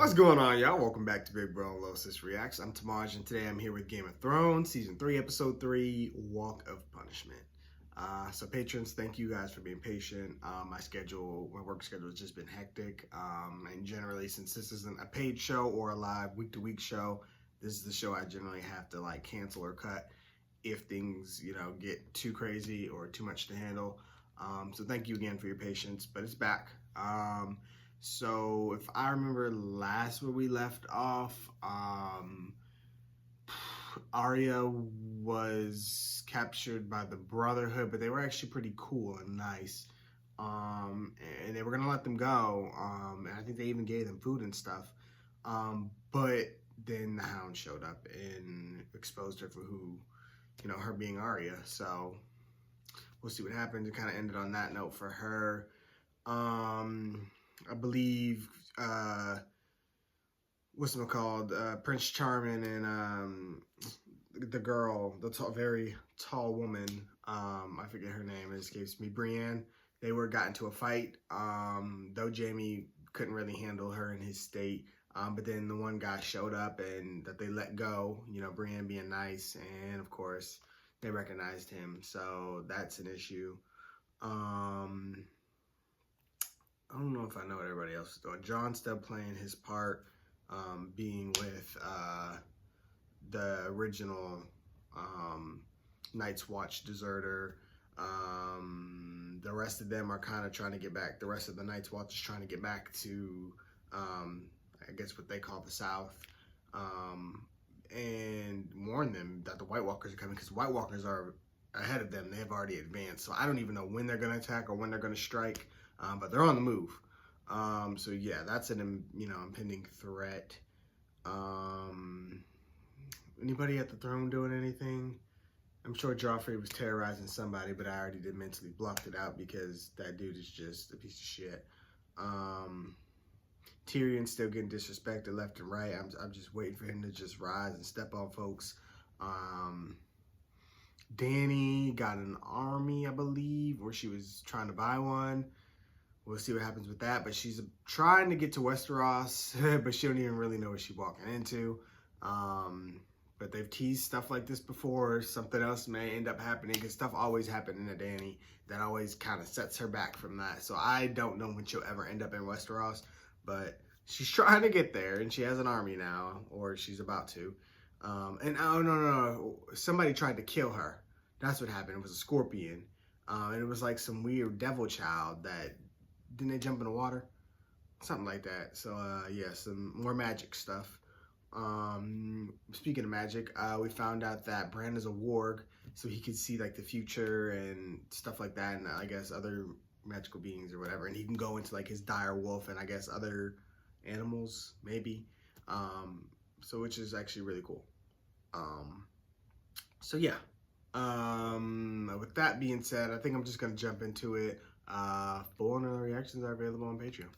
What's going on, y'all? Welcome back to Big Bro and Low Sis Reacts. I'm Tamaj, and today I'm here with Game of Thrones, Season 3, Episode 3, Walk of Punishment. So patrons, thank you guys for being patient. My work schedule has just been hectic. And generally, since this isn't a paid show or a live week-to-week show, this is the show I generally have to cancel or cut if things, get too crazy or too much to handle. So thank you again for your patience, but it's back. So if I remember where we left off, Arya was captured by the Brotherhood, but they were actually pretty cool and nice. And they were gonna let them go. And I think they even gave them food and stuff. But then the Hound showed up and exposed her for who, her being Arya. So we'll see what happens. It kind of ended on that note for her. I believe, Prince Charming and the girl, very tall woman, I forget her name, it escapes me, Brienne, they got into a fight, though Jaime couldn't really handle her in his state, but then the one guy showed up and that they let go, Brienne being nice, and of course, they recognized him, so that's an issue. I don't know if I know what everybody else is doing. Jon's still playing his part, being with the original Night's Watch deserter. The rest of them are kind of trying to get back. The rest of the Night's Watch is trying to get back to, I guess, what they call the South, and warn them that the White Walkers are coming, because White Walkers are ahead of them. They have already advanced. So I don't even know when they're going to attack or when they're going to strike. But they're on the move. So yeah, that's an impending threat. Anybody at the throne doing anything? I'm sure Joffrey was terrorizing somebody, but I already did mentally blocked it out because that dude is just a piece of shit. Tyrion's still getting disrespected left and right. I'm just waiting for him to just rise and step on folks. Dany got an army, I believe, or she was trying to buy one. We'll see what happens with that. But she's trying to get to Westeros, but she don't even really know what she's walking into. But they've teased stuff like this before. Something else may end up happening, because stuff always happens in a Dany that always kind of sets her back from that. So I don't know when she'll ever end up in Westeros, but she's trying to get there, and she has an army now, or she's about to. And oh, no, somebody tried to kill her. That's what happened. It was a scorpion. And it was like some weird devil child that, didn't they jump in the water? Something like that. So, yeah, some more magic stuff. Speaking of magic, we found out that Bran is a warg, so he could see like the future and stuff like that, and I guess other magical beings or whatever. And he can go into like his dire wolf and I guess other animals, maybe. So which is actually really cool. So yeah. With that being said, I think I'm just gonna jump into it. Full and early reactions are available on Patreon.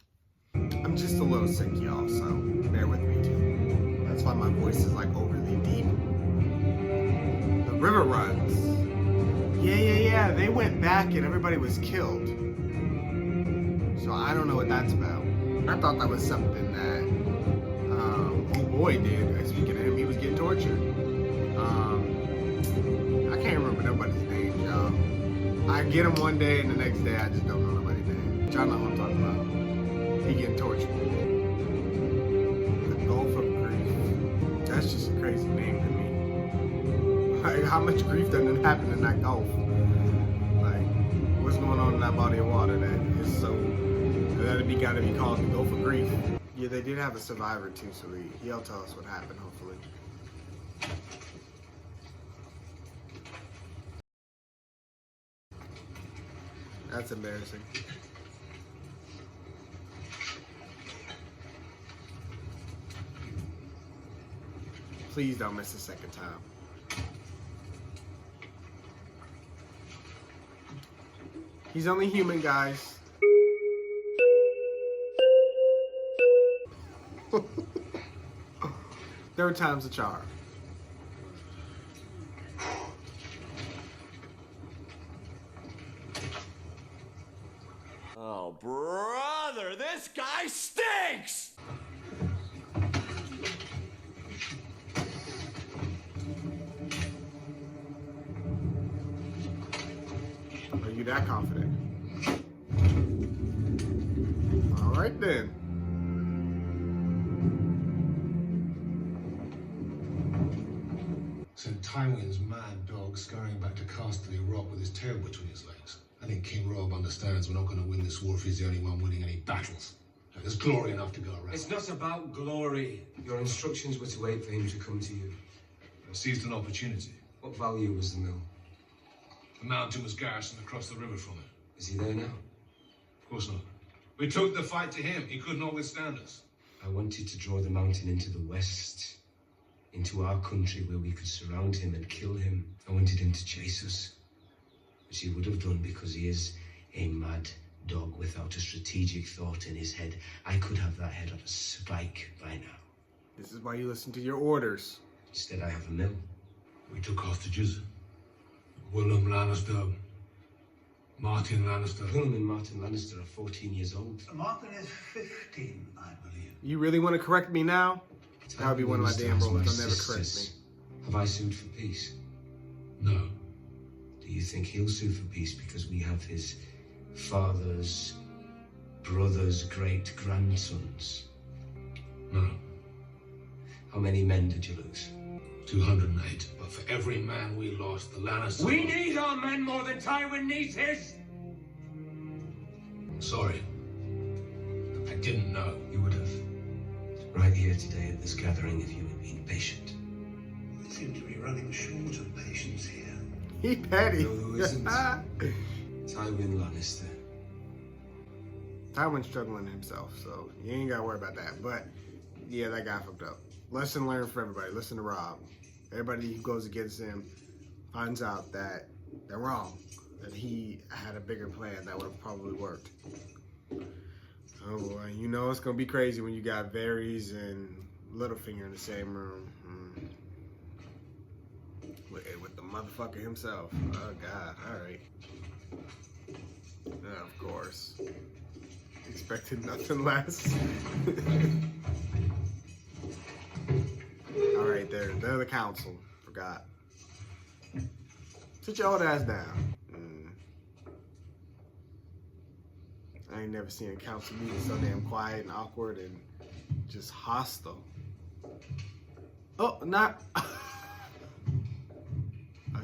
I'm just a little sick, y'all, so bear with me too. That's why my voice is like overly deep. The river runs. Yeah. They went back and everybody was killed. So I don't know what that's about. I thought that was something that old boy did. Speaking of him, he was getting tortured. I can't remember nobody's name, y'all. I get him one day and the next day I just don't know nobody's name. Y'all know what I'm talking about. He getting tortured. The Gulf of Grief. That's just a crazy name to me. Like, how much grief doesn't happen in that Gulf? Like, what's going on in that body of water that is so, that it gotta be called the Gulf of Grief? Yeah, they did have a survivor too, so he'll tell us what happened, hopefully. That's embarrassing. Please don't miss a second time. He's only human, guys. Third time's a charm. Oh, brother, this guy stinks! be that confident. All right then. So Tywin's mad dog scurrying back to Casterly Rock with his tail between his legs. I think King Rob understands we're not going to win this war if he's the only one winning any battles. There's glory enough to go around. It's not about glory. Your instructions were to wait for him to come to you. I seized an opportunity. What value was the mill? The mountain was garrisoned across the river from it. Is he there now? Of course not. We took the fight to him. He could not withstand us. I wanted to draw the mountain into the west, into our country where we could surround him and kill him. I wanted him to chase us, which he would have done because he is a mad dog without a strategic thought in his head. I could have that head on a spike by now. This is why you listen to your orders. Instead, I have a mill. We took hostages. Willem Lannister, Martin Lannister. Willem and Martin Lannister are 14 years old. Martin is 15, I believe. You really want to correct me now? That would be one of my damn rules. Don't never correct me. Have I sued for peace? No. Do you think he'll sue for peace because we have his father's brother's great-grandsons? No. How many men did you lose? 208. But for every man we lost, the Lannisters... We need our men more than Tywin needs his! Sorry. I didn't know. You would have. Right here today at this gathering if you had been patient. We seem to be running short of patience here. He petty. No, who isn't? Tywin Lannister. Tywin's struggling himself, so you ain't gotta worry about that. But yeah, that guy fucked up. Lesson learned for everybody. Listen to Rob. Everybody who goes against him finds out that they're wrong. That he had a bigger plan that would have probably worked. Oh boy, you know it's gonna be crazy when you got Varys and Littlefinger in the same room. With the motherfucker himself. Oh god, alright. Of course. Expected nothing less. Alright, they're the council. Forgot. Sit your old ass down. I ain't never seen a council meeting so damn quiet and awkward and just hostile. Oh, not... oh,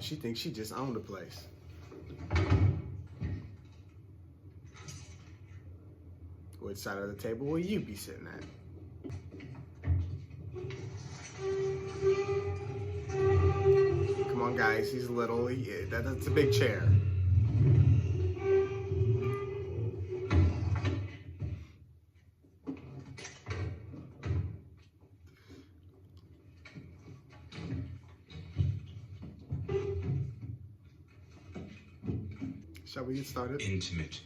she thinks she just owned the place. Which side of the table will you be sitting at? Come on, guys. He's little. That's a big chair. Shall we get started? Intimate,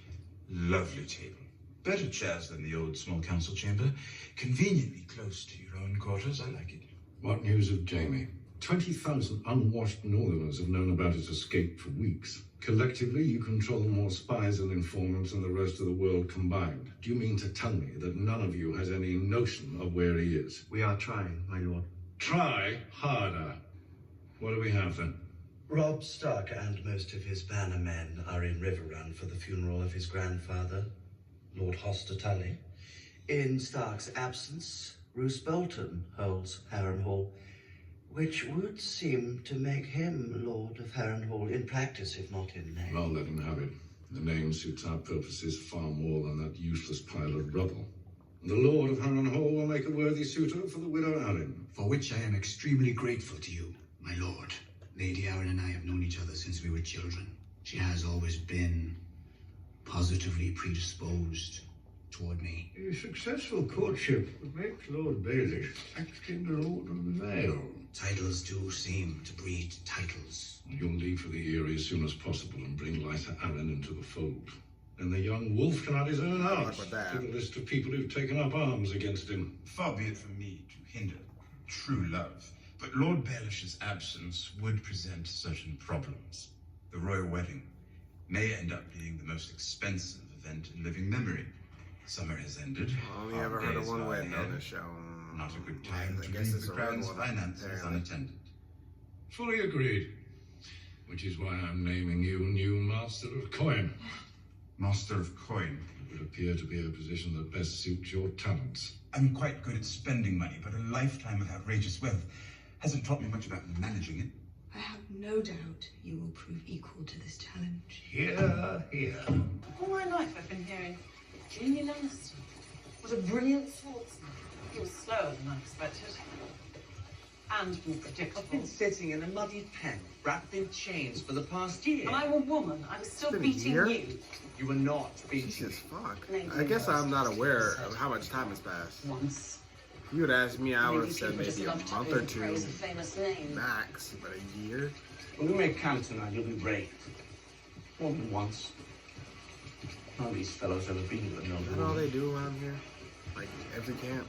lovely table. Better chairs than the old small council chamber. Conveniently close to your own quarters. I like it. What news of Jamie? 20,000 unwashed northerners have known about his escape for weeks. Collectively, you control more spies and informants than the rest of the world combined. Do you mean to tell me that none of you has any notion of where he is? We are trying, my lord. Try harder. What do we have then? Robb Stark and most of his banner men are in Riverrun for the funeral of his grandfather, Lord Hoster Tully. In Stark's absence, Roose Bolton holds Harrenhal, which would seem to make him Lord of Harrenhal in practice, if not in name. I'll let him have it. The name suits our purposes far more than that useless pile of rubble. And the Lord of Harrenhal will make a worthy suitor for the widow Arryn. For which I am extremely grateful to you, my lord. Lady Arryn and I have known each other since we were children. She has always been positively predisposed toward me. A successful courtship would make Lord Baelish acting Lord of the Vale. Titles do seem to breed titles. You'll leave for the Eyrie as soon as possible and bring Lysa Arryn into the fold. Then the young wolf can add his own house to the list of people who've taken up arms against him. Far be it from me to hinder true love, but Lord Baelish's absence would present certain problems. The royal wedding may end up being the most expensive event in living memory. Summer has ended. Only ever heard of one wedding on this show. Not a good time I to guess leave it's the a red crown's one, finances apparently. unattended. Fully agreed. which is why I'm naming you new Master of Coin. Master of Coin. It would appear to be a position that best suits your talents. I'm quite good at spending money, but a lifetime of outrageous wealth hasn't taught me much about managing it. I have no doubt you will prove equal to this challenge. Here, here. All my life I've been hearing Jamie Lannister was a brilliant swordsman. He was slower than I expected. And more predictable. I've been sitting in a muddy pen, wrapped in chains for the past year. And I'm a woman. I was still Been a beating year? you You were not beating Jesus, me. fuck. Maybe I guess I'm not most aware said. of how much time has passed. once. If you would ask me, I would Maybe have said people just maybe a love to month hear or the two praise of famous names. max, but a year? When we make camp tonight, you'll be brave. More than once. None of these fellows ever been to a Is noble that all woman. they do around here? Like every camp?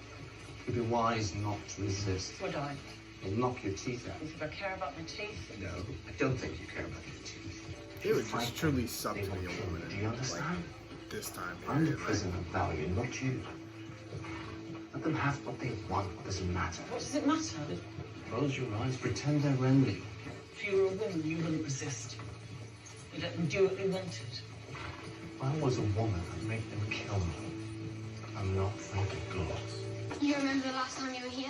It'd be wise not to resist. Would I? You'll knock your teeth out. You think I care about my teeth? No, I don't think you care about your teeth. It would Fight just them. truly suck They to be will a kill woman you. in Do you understand? like this time I'm the period. Like, prison of value, not you. Let them have what they want. It doesn't matter. What does it matter? Close your eyes, pretend they're friendly. If you were a woman, you wouldn't resist. You'd let them do what they wanted. If I was a woman, I'd make them kill me. I'm not thinking gods. You remember the last time you were here?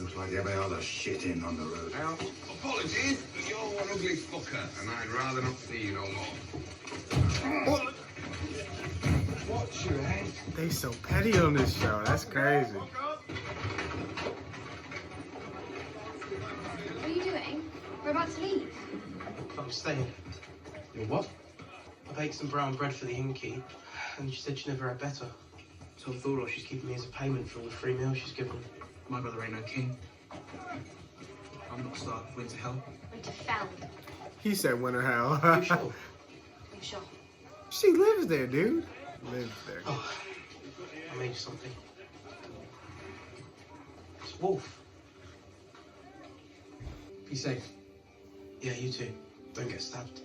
Looks like every other shit in on the road. Now, apologies, but you're one ugly fucker, and I'd rather not see you no more. Watch your head. they so petty on this show. That's crazy. What are you doing? We're about to leave. I'm staying. You're what? I baked some brown bread for the innkeep, and she said she never had better. So I thought, oh, she's keeping me as a payment for all the free meals she's given. My brother ain't no king. I'm not starting winter hell. Winterfell. He said winter hell. You sure? You sure? She lives there, dude. Lives there. Oh, I made you something. It's Wolf. Be safe. Yeah, you too. Don't get stabbed.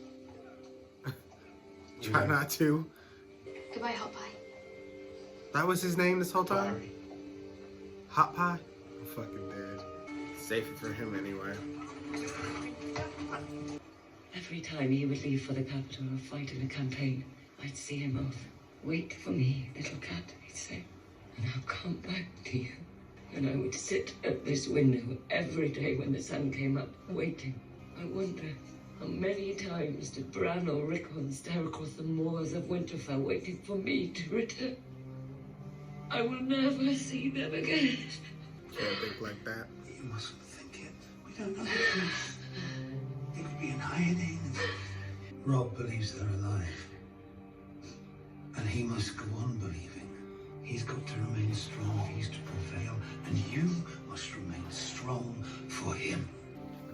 Try not to. Goodbye, Hot Pie. That was his name this whole time? Barry. Hot Pie? I'm fucking dead. Safe for him anyway. Every time he would leave for the capital or fight in a campaign, I'd see him off. Wait for me, little cat, he'd say, and I'll come back to you. And I would sit at this window every day when the sun came up, waiting. I wonder, how many times did Bran or Rickon stare across the moors of Winterfell waiting for me to return? I will never see them again. Can't think like that. You mustn't think it. We don't know the truth. They could be in hiding. Rob believes they're alive. And he must go on believing. He's got to remain strong if he's to prevail. And you must remain strong for him.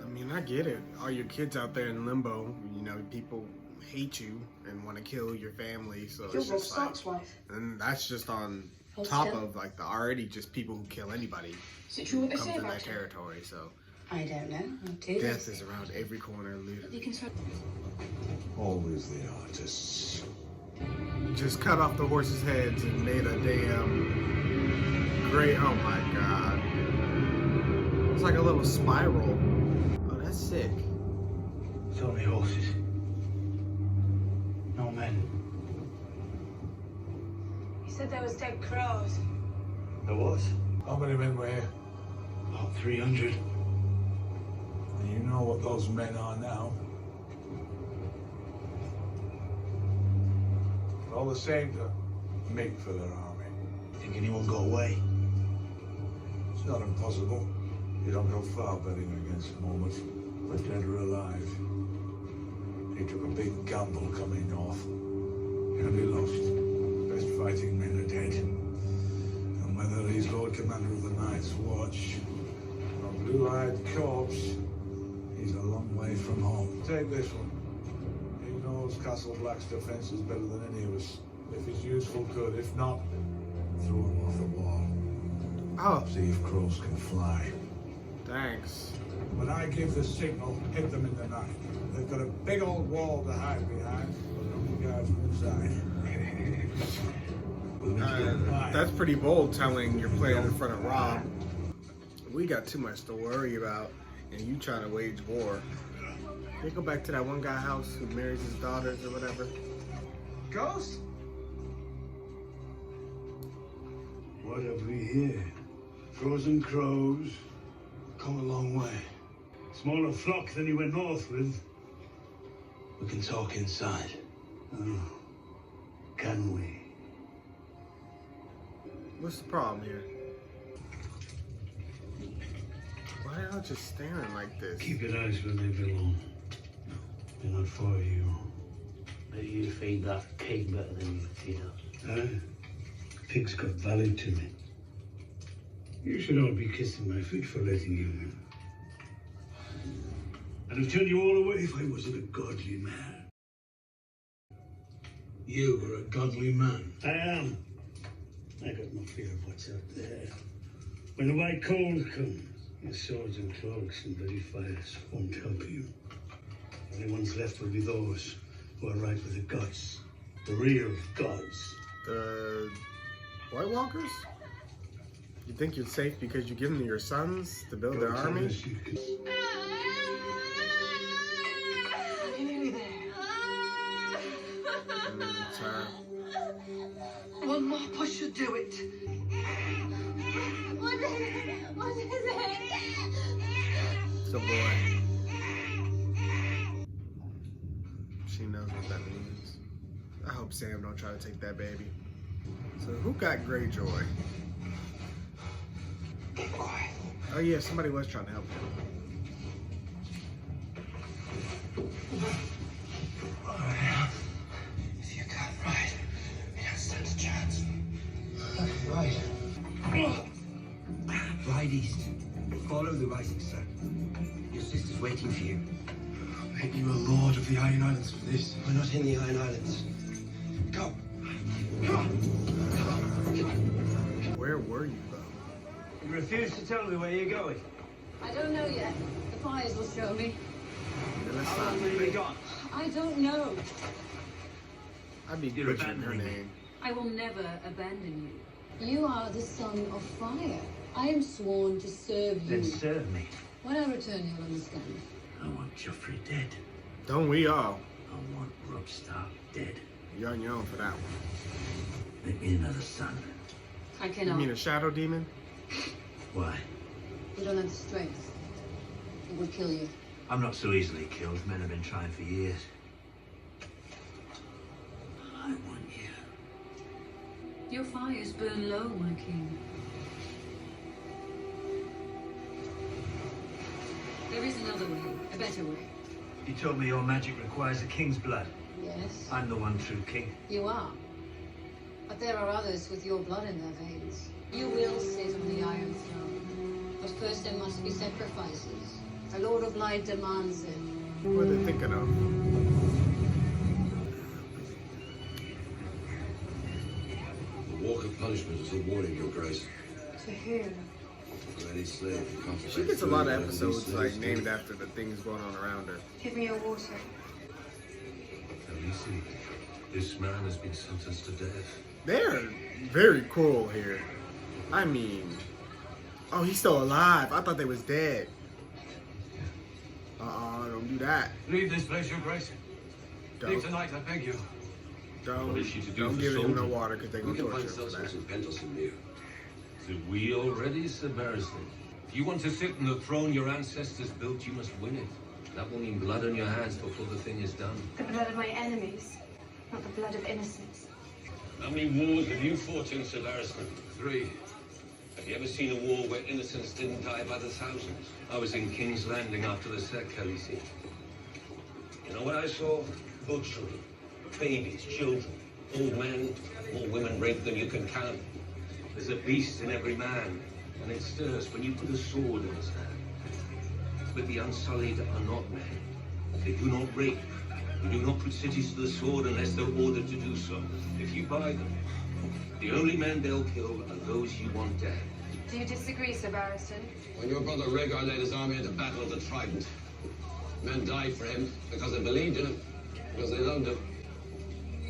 I mean, I get it. All your kids out there in limbo, you know, people hate you and want to kill your family. So You're it's Robb just like, Stark's wife. and that's just on Hold top still. of like the already just people who kill anybody Is it true what they comes say in their about you? territory. So I don't know. I'll tell you death this. is around every corner. Literally. You can try. Always the artists. Just cut off the horses' heads and made a damn great. Oh my god! It's like a little spiral. Oh, that's sick. It's only horses. No men. He said there was dead crows. There was. How many men were here? About 300. And you know what those men are now. They're all the same to make for their army. Think anyone got away? It's not impossible. You don't go far betting against Mormont, but dead or alive. He took a big gamble coming north. And he lost. Best fighting men are dead. And whether he's Lord Commander of the Night's Watch or a blue-eyed corpse, he's a long way from home. Take this one. He knows Castle Black's defenses better than any of us. If he's useful, good. If not, throw him off the wall. Oh, See if crows can fly. thanks. When I give the signal, hit them in the night. They've got a big old wall to hide behind, but only guards inside. That's pretty bold telling you're playing in front of Rob. We got too much to worry about. and you trying to wage war. They go back to that one guy house who marries his daughters or whatever. Ghost? What have we here? Frozen crows. Come a long way. Smaller flock than he went north with. We can talk inside. Oh, can we? What's the problem here? Why are y'all just staring like this? Keep your eyes where they belong. They're not for you. Bet you feed that pig better than you feed us. Huh? Pig's got value to me. You should all be kissing my feet for letting you in. I'd have turned you all away if I wasn't a godly man. You are a godly man. I am. I got no fear of what's out there. When the white cold comes, your swords and cloaks and bloody fires won't help you. The only ones left will be those who are right with the gods. The real gods. The White Walkers? You think you're safe because you give them to your sons to build their army? Nearly there. One more push should do it. What is it? It's a boy. She knows what that means. I hope Sam don't try to take that baby. So who got Greyjoy? Be quiet. Oh yeah, somebody was trying to help him. If you can't ride, you don't stand a chance. Ride. Ride east. Follow the rising sun. Your sister's waiting for you. Make you a lord of the Iron Islands for this. We're not in the Iron Islands. Go. Where were you though? You refuse to tell me where you're going. I don't know yet. The fires will show me. How long will you be gone? I don't know. I'd be You're butchering her abandoning me. name. I will never abandon you. You are the son of fire. I am sworn to serve you. Then serve me. When I return, you'll understand. I want Joffrey dead. Don't we all? I want Robb Stark dead. You're on your own for that one. Make me another son. I You cannot. mean a shadow demon? Why? You don't have the strength. It would kill you. I'm not so easily killed. Men have been trying for years. I want you. Your fires burn low, my king. There is another way, a better way. You told me your magic requires a king's blood. Yes, I'm the one true king. you are. But there are others with your blood in their veins. You will sit on the Iron Throne. But first there must be sacrifices. The Lord of Light demands it. What are they thinking of? The walk of punishment is a warning, Your Grace. To who? For any slave who contemplates She gets a lot of further than these episodes like slaves named do. after the things going on around her. Give me your water. Khaleesi, this man has been sentenced to death. They're very cruel here. I mean, oh, he's still alive. I thought they was dead. Don't do that. Leave this place, Your Grace. Leave Don't, tonight, I beg you. don't, What is she to do don't for give him no soldiers? water because they're We going to can find torture him for sustenance that. in Pentos and Muir. Did we already, Sir Barristan? If you want to sit on the throne your ancestors built, you must win it. That will mean blood on your hands before the thing is done. The blood of my enemies, not the blood of innocents. How many wars have you fought in, Sir Barristan? 3. Have you ever seen a war where innocents didn't die by the thousands? I was in King's Landing after the Sec, Khaleesi. You know what I saw? Butchery. Babies, children, old men, more women raped than you can count. There's a beast in every man, and it stirs when you put a sword in his hand. But the Unsullied are not men. They do not rape. We do not put cities to the sword unless they're ordered to do so. If you buy them, the only men they'll kill are those you want dead. Do you disagree, Sir Barristan? When your brother Rhaegar led his army into battle of the Trident, men died for him because they believed in him, because they loved him,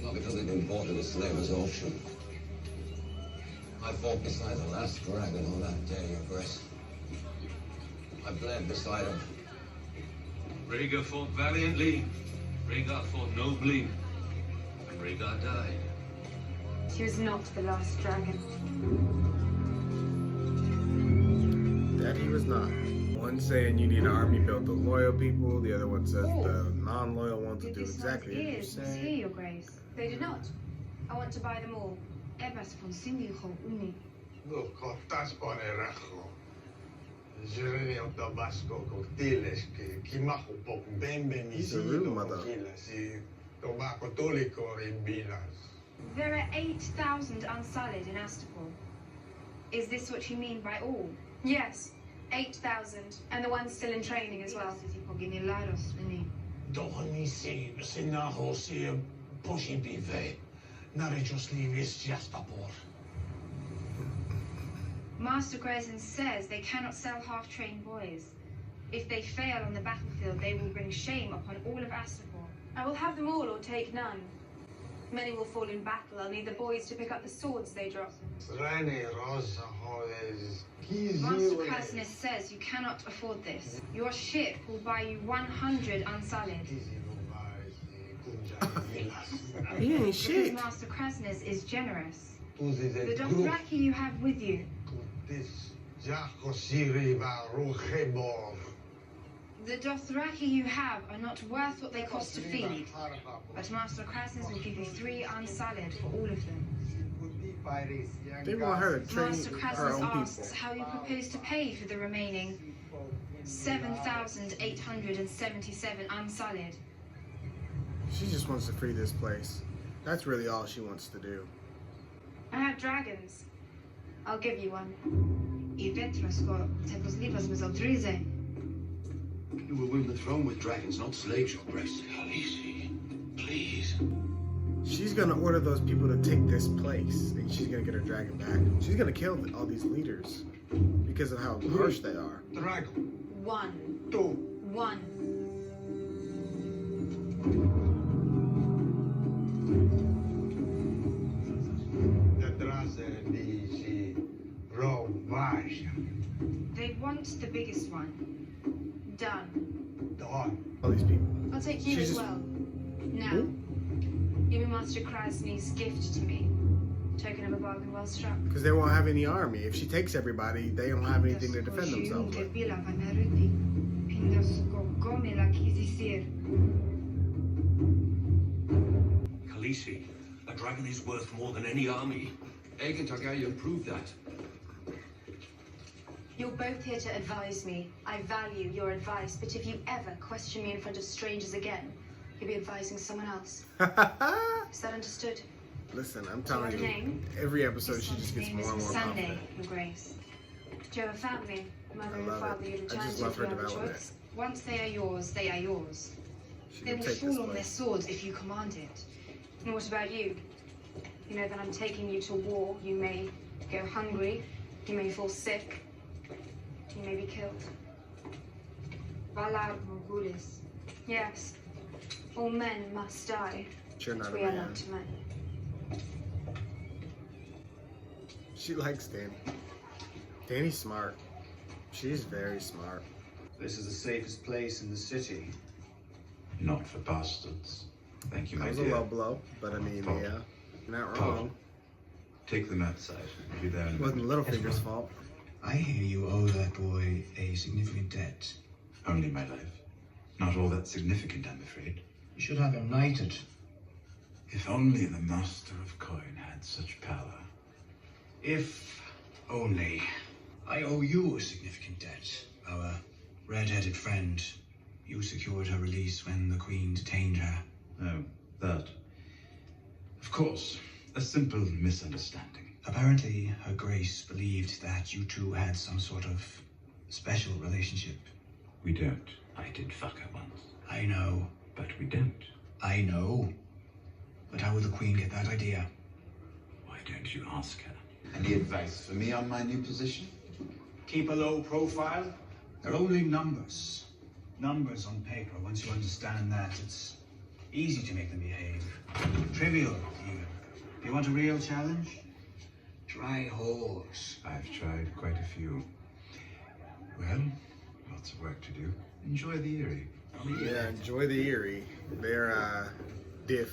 not because they'd been bought as slaves as auction. I fought beside the last dragon on that day, Your Grace. I bled beside him. Rhaegar fought valiantly, Rhaegar fought nobly, and Rhaegar died. She was not the last dragon. That he was not. One saying you need an army built of loyal people, the other one says the non-loyal ones will do exactly as you Ears was say. here, Your Grace. They did not. I want to buy them all. Ebas von Singiho Uni. Look, cortas por erajo. Jirenio Tabasco Cortiles, que Kimajo Pop He's a rude Benvenicido mother. Coquilas y Tobacco Tolico Ribilas. There are 8,000 unsullied in Astapor. Is this what you mean by all? Yes, 8,000. And the ones still in training as well. Dohani se Sinaho se Poshibive. Narejosli is Jastapor. Master Grayson says they cannot sell half-trained boys. If they fail on the battlefield, they will bring shame upon all of Astapor. I will have them all or take none. Many will fall in battle. I'll need the boys to pick up the swords they drop. Rene Rosa Hodes. Master Krasnus says you cannot afford this. Your ship will buy you 100 unsullied. He ain't shit. Because Master Krasnus is generous. The The Dothraki you have with you. The Dothraki you have are not worth what they cost to feed. But Master Krasnus will give you 3 unsullied for all of them. They want her to train Master her Krasnus own asks people. how you propose to pay for the remaining 7,877 unsullied. She just wants to free this place. That's really all she wants to do. I have dragons. I'll give you one. I Vetrasko te pozlivas me zodrize. You will win the throne with dragons, not slaves, Your Grace. Khaleesi, please. She's gonna order those people to take this place, and she's gonna get her dragon back. She's gonna kill all these leaders because of how harsh they are. Dragon. 1. 2. 1. They want the biggest one. Done. All these people. I'll take you She's as just- well. Now, give me Master Krasny's gift to me. Token of a bargain well struck. Because they won't have any army. If she takes everybody, they don't have anything to defend themselves with. Khaleesi, a dragon is worth more than any army. Aegon Targaryen proved that. You're both here to advise me. I value your advice, but if you ever question me in front of strangers again, you'll be advising someone else. Is that understood? Listen, I'm telling Your you, name? every episode This she one's just gets name more is and more Sunday, confident. Your Grace. Do you have a family? Mother I and love father it. you I return just to love if her you have a development. choice. Once they are yours, they are yours. She They can will take this fall on their place. swords if you command it. And what about you? You know that I'm taking you to war. You may go hungry. You may fall sick. You may be killed. Valar Morghulis. Yes. All men must die. You're not but a we are man. not men. She likes Dany. Dany's smart. She's very smart. This is the safest place in the city. Not for bastards. Thank you, That my was a dear. low blow, but I mean, Pod. yeah, you're not Pod. wrong. Take them outside. I'll be there. in a It wasn't minute. Littlefinger's fault. I hear you owe that boy a significant debt. Only my life. Not all that significant, I'm afraid. You should have him knighted. If only the Master of Coin had such power. If only. I owe you a significant debt. Our red-headed friend. You secured her release when the Queen detained her. Oh, that. Of course. A simple misunderstanding. Apparently, Her Grace believed that you two had some sort of special relationship. We don't. I did fuck her once. I know. But we don't. I know. But how would the Queen get that idea? Why don't you ask her? Any advice for me on my new position? Keep a low profile. They're only numbers. Numbers on paper. Once you understand that, it's easy to make them behave. Trivial, even. You want a real challenge? Try horse. I've tried quite a few. Well, lots of work to do. Enjoy the Eyrie. Yeah, enjoy the Erie. Their diff.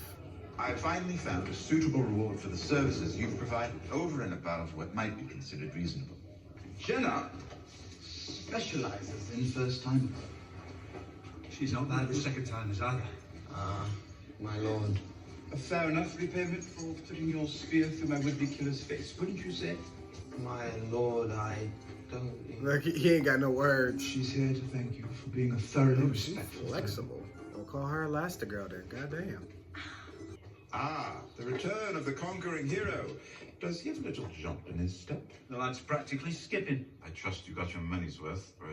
I finally found a suitable reward for the services you've provided over and above what might be considered reasonable. Jenna specializes in first-timers. She's not bad with second-timers either. My lord. A fair enough repayment for putting your spear through my would-be killer's face, wouldn't you say? My lord, I don't... Like, he ain't got no words. She's here to thank you for being a thoroughly Oh, she's respectful. flexible. We'll call her Elastigirl then. Goddamn. Ah, the return of the conquering hero. Does he have a little jump in his step? The lad's practically skipping. I trust you got your money's worth, or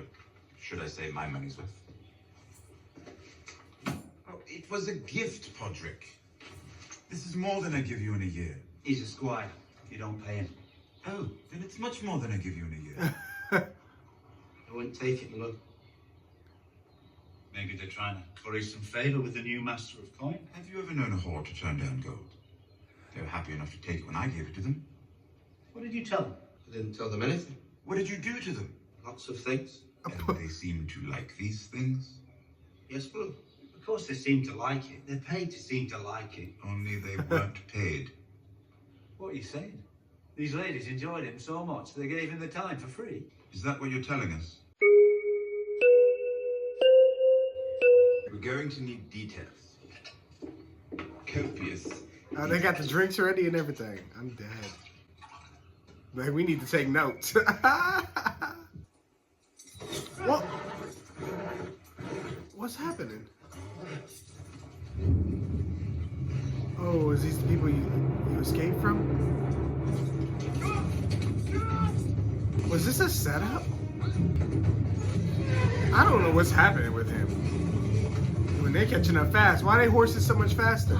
should I say my money's worth? Oh, it was a gift, Podrick. This is more than I give you in a year. He's a squire. You don't pay him. Oh, then it's much more than I give you in a year. I wouldn't take it, my lord. Maybe they're trying to curry some favor with the new master of coin. Have you ever known a whore to turn down gold? They were happy enough to take it when I gave it to them. What did you tell them? I didn't tell them anything. What did you do to them? Lots of things. And they seem to like these things? Yes, my lord. Of course they seem to like it. They're paid to seem to like it. Only they weren't paid. What are you saying? These ladies enjoyed him so much they gave him the time for free. Is that what you're telling us? We're going to need details. Copious. Oh, they got the drinks ready and everything. I'm dead. Like, we need to take notes. What? What's happening? Oh, is these the people you escaped from? Was this a setup? I don't know what's happening with him. When they're catching up fast, why are they horses so much faster?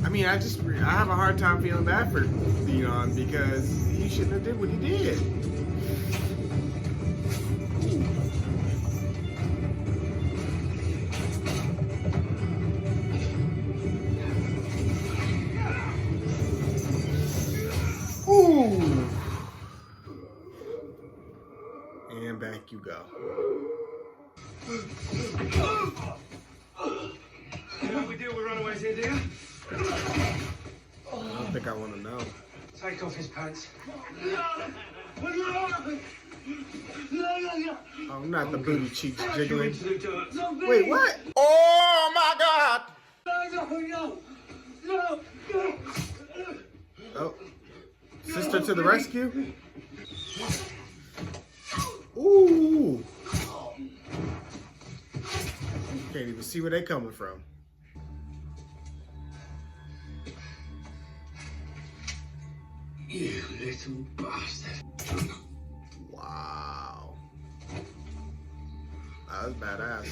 I mean, I have a hard time feeling bad for Theon because he shouldn't have did what he did. Ooh. And back you go. You know what we do with runaways here, do you? I don't think I want to know. Take off his pants. Oh, not the booty cheeks jiggling. Into the dirt. Wait, what? Oh my God! Oh, sister to the rescue! Ooh! Can't even see where they coming from. You little bastard. Wow. That was badass.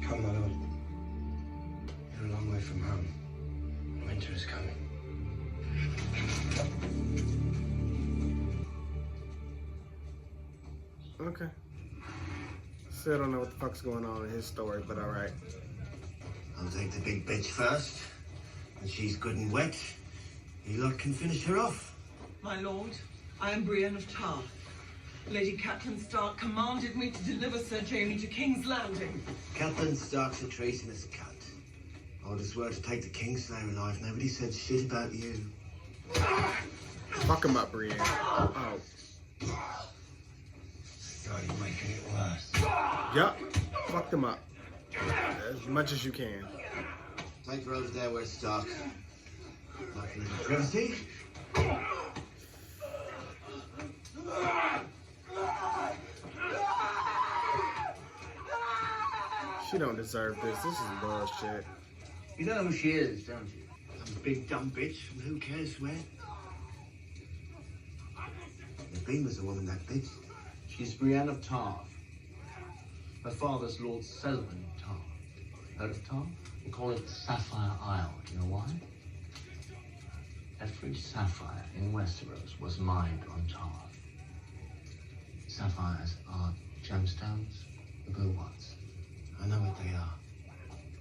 Come, my lord. You're a long way from home. Winter is coming. Okay. Still don't know what the fuck's going on in his story, but alright. I'll take the big bitch first. When she's good and wet, you lot can finish her off. My lord, I am Brienne of Tarth. Lady Catelyn Stark commanded me to deliver Sir Jaime to King's Landing. Catelyn Stark's a treasonous cunt. Orders were to take the Kingslayer alive. Nobody said shit about you. Fuck him up, Brienne. Oh. God, you're making it worse. Yup. Fuck them up. As much as you can. Take her over there where Stark. Like a little privacy. She don't deserve this. This is bullshit. You know who she is, don't you? Some big dumb bitch from who cares where. Naveen was the woman, that bitch. She's Brienne of Tarth. Her father's Lord Selwyn Tarth. Heard of Tarth? We call it Sapphire Isle. Do you know why? Every sapphire in Westeros was mined on Tarth. Sapphires are gemstones, the blue ones. I know what they are.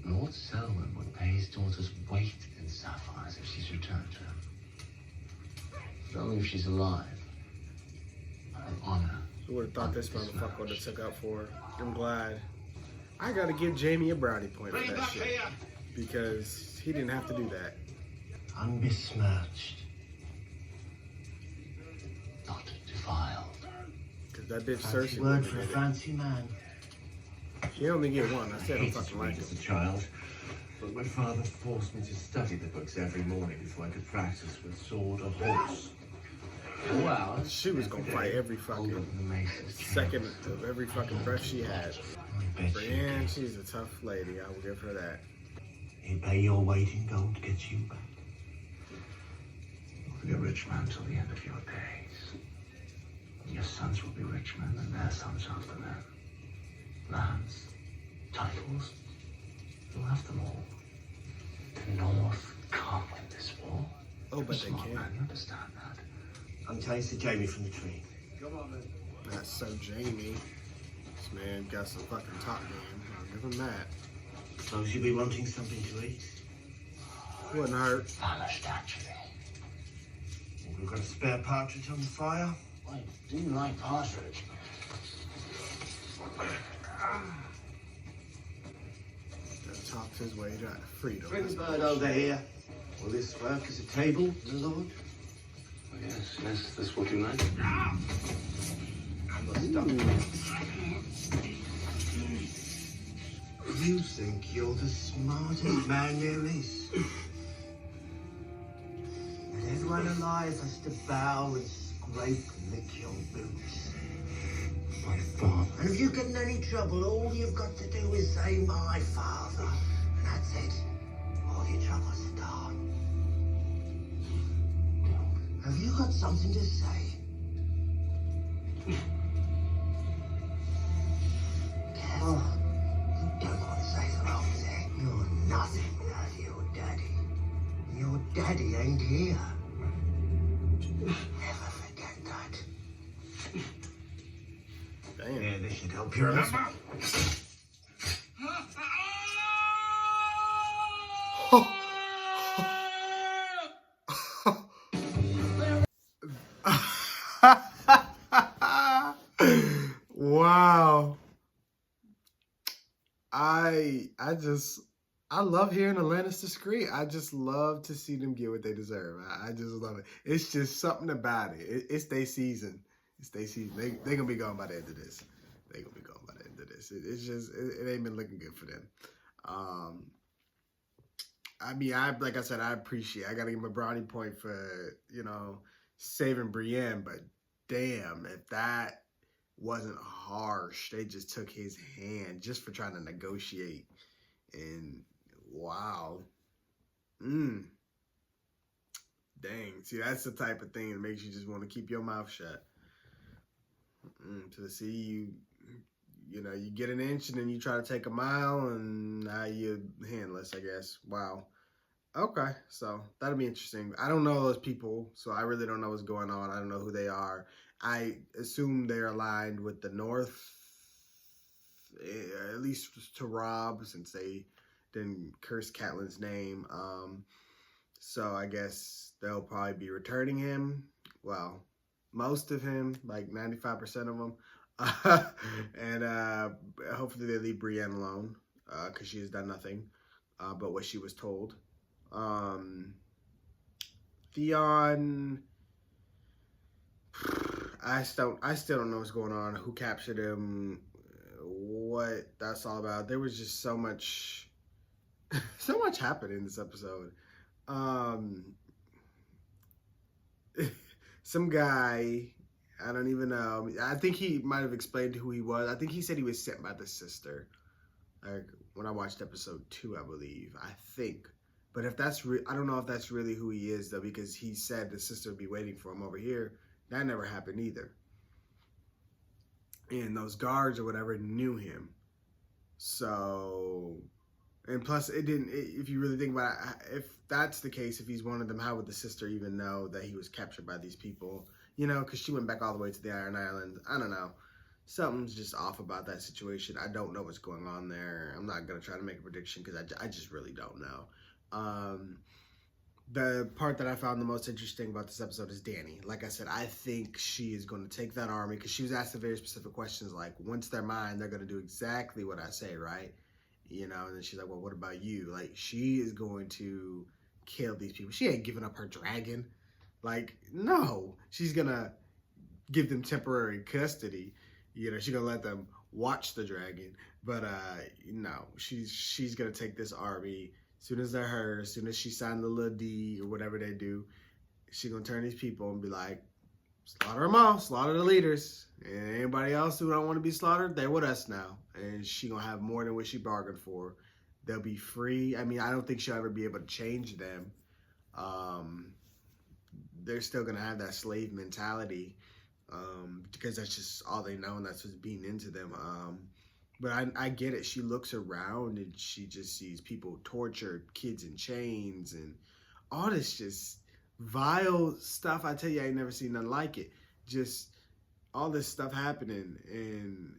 Lord Selwyn would pay his daughter's weight in sapphires if she's returned to him. But only if she's alive. Out of honor. Who would have thought this motherfucker would have took up for her? I'm glad. I gotta give Jamie a brownie point for that shit. Because he didn't have to do that. Unbesmirched. Not defiled. Because that bitch Fancy Cersei. word for a fancy man. She only get one. I said I hated fucking to like read him. as a child, but my father forced me to study the books every morning before I could practice with sword or horse. Well, She was gonna fight every fucking second of every fucking breath she had. Brienne, she's a tough lady. I will give her that. He'd pay your weight in gold to get you back. You'll be a rich man till the end of your days. Your sons will be rich men and their sons after them. Lands, titles, you'll have them all. The North can't win this war. Oh, but they Smart can. man, you understand that? Untie Sir Jamie from the tree. Come on, man. That's so Jamie. This man got some fucking top game. I'll give him that. Suppose you'll be wanting something to eat. Wouldn't hurt. Famished, actually. We've got a spare partridge on the fire. Wait, do you like partridge? That talks his way to freedom. Bring the bird over here. Will this work as a table, my lord? Oh, yes, that's what you like. I must stop. You think you're the smartest man there is? And everyone alive has to bow and scrape and lick your boots. My father. And if you get in any trouble, all you've got to do is say, my father. And that's it. All your troubles are gone. Have you got something to say? Careful. You don't want to say the wrong thing. You're nothing without your daddy. Your daddy ain't here. Never forget that. Damn. Yeah, this should help you remember. Wow. I love hearing the Lannister scream. I just love to see them get what they deserve. I just love it. It's just something about it. It's their season. It's their season. They're gonna be gone by the end of this. They're gonna be gone by the end of this. It's just it ain't been looking good for them. I mean, like I said, I appreciate. I gotta give him a brownie point for saving Brienne, but damn, if that wasn't harsh, they just took his hand just for trying to negotiate, and wow, dang. See, that's the type of thing that makes you just want to keep your mouth shut. To see you get an inch and then you try to take a mile and now you're handless, I guess. Wow. Okay, so that'll be interesting. I don't know those people, so I really don't know what's going on. I don't know who they are. I assume they're aligned with the North, at least to Robb, since they didn't curse Catelyn's name. So I guess they'll probably be returning him. Well, most of him, like 95% of them. And hopefully they leave Brienne alone, because she has done nothing but what she was told. Theon, I still don't know what's going on, who captured him, what that's all about. There was just so much happened in this episode. Some guy, I don't even know. I think he might have explained who he was. I think he said he was sent by the sister. Like when I watched episode 2, I believe. I think. But if that's I don't know if that's really who he is though, because he said the sister would be waiting for him over here. That never happened either. And those guards or whatever knew him. So, and plus it didn't, if you really think about it, if that's the case, if he's one of them, how would the sister even know that he was captured by these people? Because she went back all the way to the Iron Islands. I don't know. Something's just off about that situation. I don't know what's going on there. I'm not going to try to make a prediction because I just really don't know. The part that I found the most interesting about this episode is Dany. Like I said, I think she is going to take that army, because she was asked very specific questions like, once they're mine, they're going to do exactly what I say, right? You know, and then she's like, well, what about you? Like, she is going to kill these people. She ain't giving up her dragon. Like, no. She's going to give them temporary custody. You know, she's going to let them watch the dragon. But, no, she's going to take this army. As soon as they're her, as soon as she signed the little deed or whatever they do, she's going to turn these people and be like, slaughter them all, slaughter the leaders. And anybody else who don't want to be slaughtered, they're with us now. And she going to have more than what she bargained for. They'll be free. I mean, I don't think she'll ever be able to change them. They're still going to have that slave mentality, because that's just all they know, and that's what's being into them. But I get it. She looks around and she just sees people tortured, kids in chains, and all this just vile stuff. I tell you, I ain't never seen nothing like it. Just all this stuff happening, and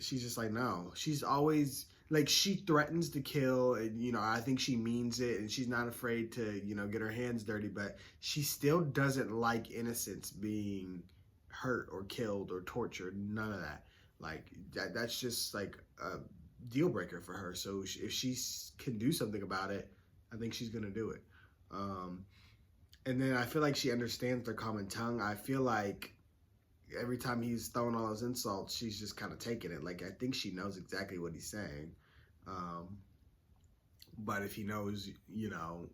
she's just like, no. She's always, like, she threatens to kill, and, you know, I think she means it, and she's not afraid to, you know, get her hands dirty, but she still doesn't like innocents being hurt or killed or tortured. None of that. Like, that's just, like, a deal breaker for her. So if she can do something about it, I think she's going to do it. And then I feel like she understands their common tongue. I feel like every time he's throwing all those insults, she's just kind of taking it. Like, I think she knows exactly what he's saying. But if he knows, you know,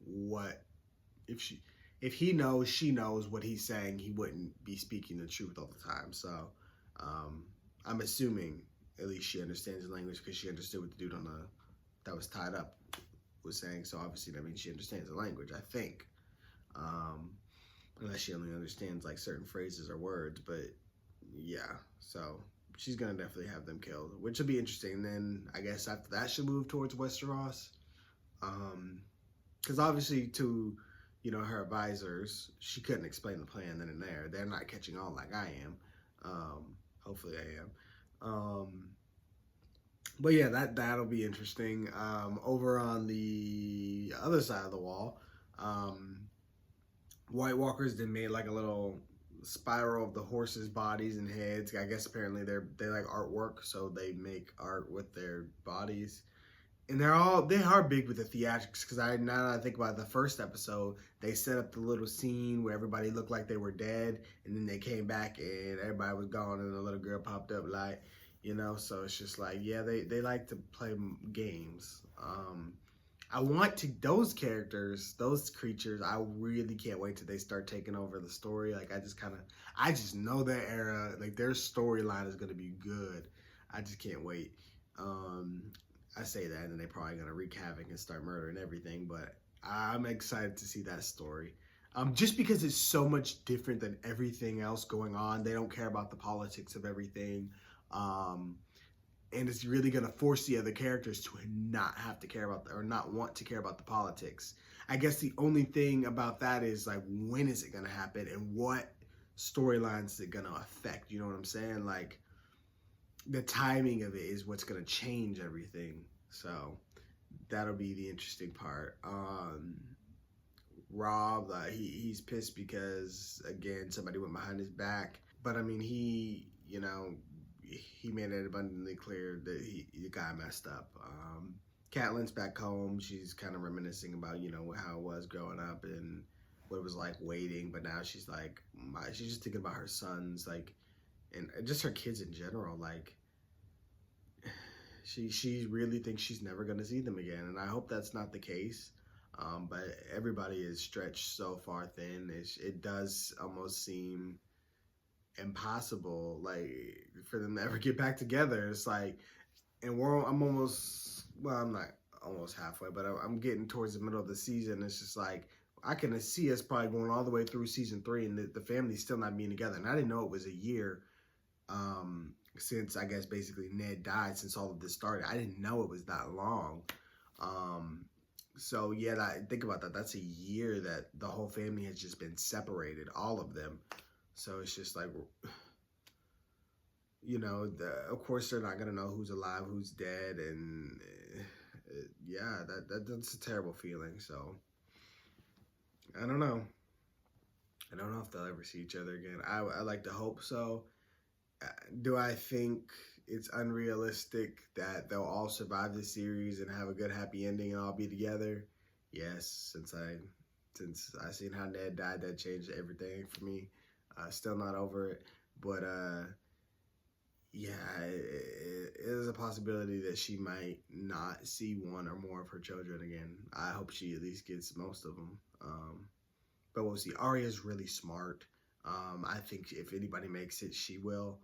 if he knows, she knows what he's saying, he wouldn't be speaking the truth all the time. So, I'm assuming at least she understands the language, because she understood what the dude that was tied up was saying. So obviously that means she understands the language, I think. Unless she only understands like certain phrases or words, but yeah. So she's gonna definitely have them killed, which will be interesting. And then I guess after that she'll move towards Westeros. Because obviously to, you know, her advisors, she couldn't explain the plan then and there. They're not catching on like I am. Hopefully I am. But yeah, that'll be interesting. Over on the other side of the wall, White Walkers then made like a little spiral of the horses' bodies and heads. I guess apparently they like artwork, so they make art with their bodies. And they are big with the theatrics, because now that I think about it, the first episode, they set up the little scene where everybody looked like they were dead, and then they came back and everybody was gone, and the little girl popped up, like, you know. So it's just like, yeah, they like to play games. I want to, those characters, those creatures, I really can't wait till they start taking over the story. Like, I just know that era, like their storyline is gonna be good. I just can't wait. I say that, and then they're probably gonna wreak havoc and start murdering everything, but I'm excited to see that story. Just because it's so much different than everything else going on. They don't care about the politics of everything. And it's really gonna force the other characters to not have to care about, or not want to care about the politics. I guess the only thing about that is like, when is it gonna happen and what storylines is it gonna affect? You know what I'm saying? Like, the timing of it is what's going to change everything. So that'll be the interesting part. Robb, he's pissed because, again, somebody went behind his back. But, I mean, he made it abundantly clear that the guy messed up. Catelyn's back home. She's kind of reminiscing about, you know, how it was growing up and what it was like waiting. But now she's like, she's just thinking about her sons, like, and just her kids in general. Like, she really thinks she's never going to see them again, and I hope that's not the case. But everybody is stretched so far thin. It does almost seem impossible, like, for them to ever get back together. It's like, and I'm almost, well, I'm not almost halfway, but I'm getting towards the middle of the season. It's just like, I can see us probably going all the way through season 3, and the family's still not being together. And I didn't know it was a year since, I guess, basically Ned died, since all of this started. I didn't know it was that long. So yeah, think about that. That's a year that the whole family has just been separated, all of them. So it's just like, you know, of course they're not gonna know who's alive, who's dead, and yeah, that's a terrible feeling. So I don't know. I don't know if they'll ever see each other again. I like to hope so. Do I think it's unrealistic that they'll all survive this series and have a good happy ending and all be together? Yes, since I seen how Ned died, that changed everything for me. Still not over it, but yeah, it is a possibility that she might not see one or more of her children again. I hope she at least gets most of them. But we'll see. Arya's really smart. I think if anybody makes it, she will.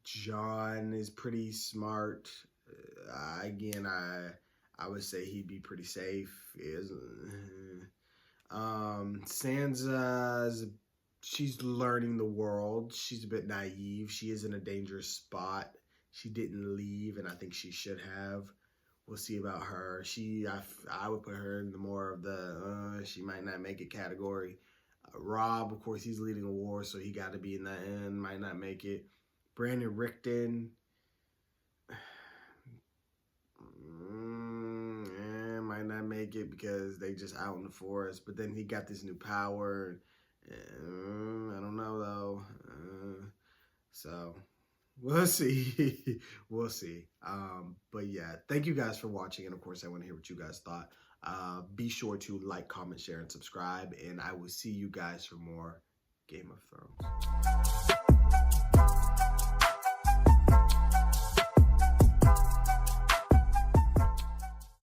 Jon is pretty smart. Again, I would say he'd be pretty safe. Sansa, she's learning the world. She's a bit naive. She is in a dangerous spot. She didn't leave, and I think she should have. We'll see about her. I would put her in the more of the she might not make it category. Robb, of course, he's leading a war, so he got to be in the end. Might not make it. Brandon Rickton, might not make it because they just out in the forest. But then he got this new power. I don't know though. So we'll see. We'll see. But yeah, thank you guys for watching, and of course, I want to hear what you guys thought. Be sure to like, comment, share, and subscribe, and I will see you guys for more Game of Thrones.